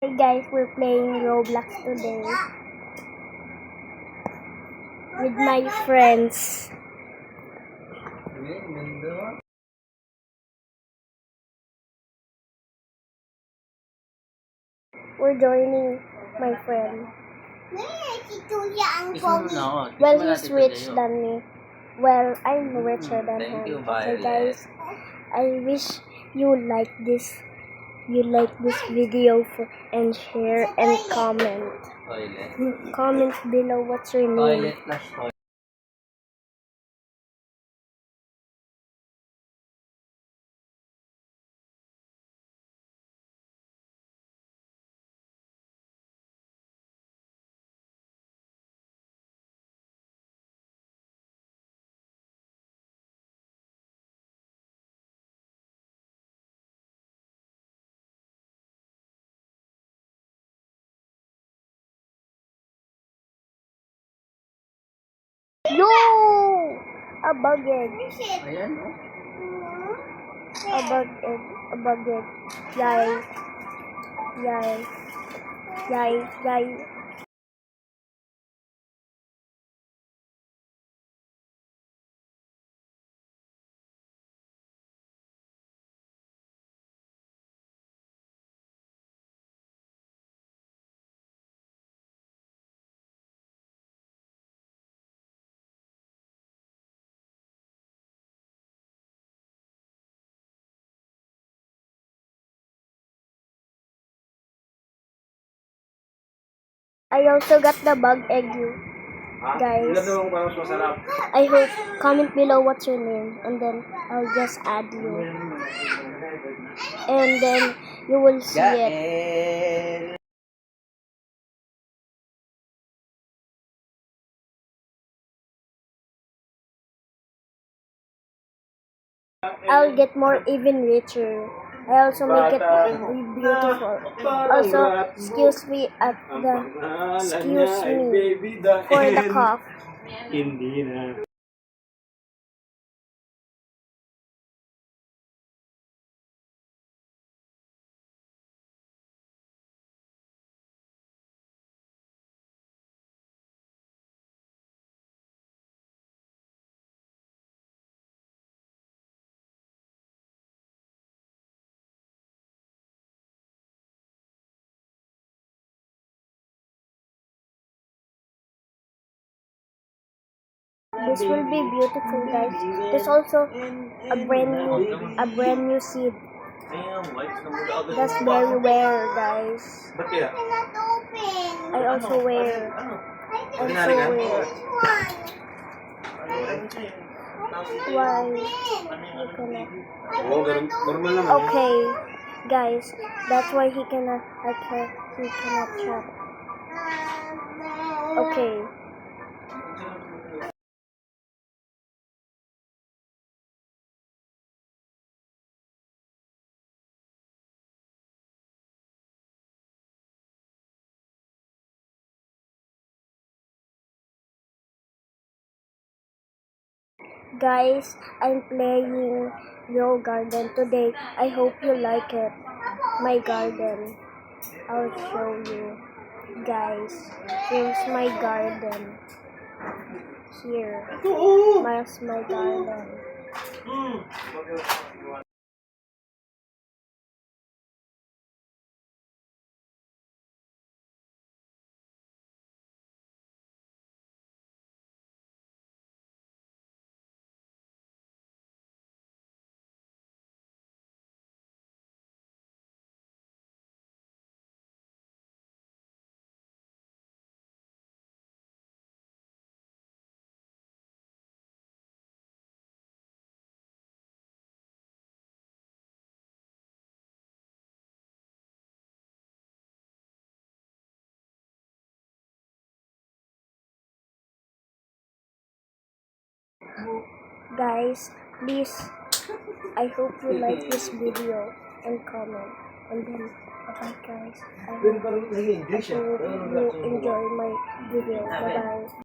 Hey guys, we're playing Roblox today with my friends. We're joining my friend. Well, he's rich than me. Well, I'm richer than him. Okay guys, I wish you like this. You like this video and share and comment. Comment below what's your name. Yo! A bug egg. Ayan, no? A bug egg. A bug egg. Yay. Yay. Yay. Yay. I also got the bug egg, guys. I hope comment below what's your name, and then I'll just add you, and then you will see it. I'll get more even richer. I also make it beautiful. Also, excuse me for the cough. Hindi na. This will be beautiful, guys. There's also a brand new seed. That's very rare, guys. I also wear. Why? Okay, guys. That's why he cannot chat. Okay. Guys, I'm playing your garden today. I hope you like it. My garden. I'll show you. Guys, here's my garden. Here. Here's my garden. Guys, please, I hope you like this video and comment. And then, bye guys. I hope you enjoy my video. Bye bye.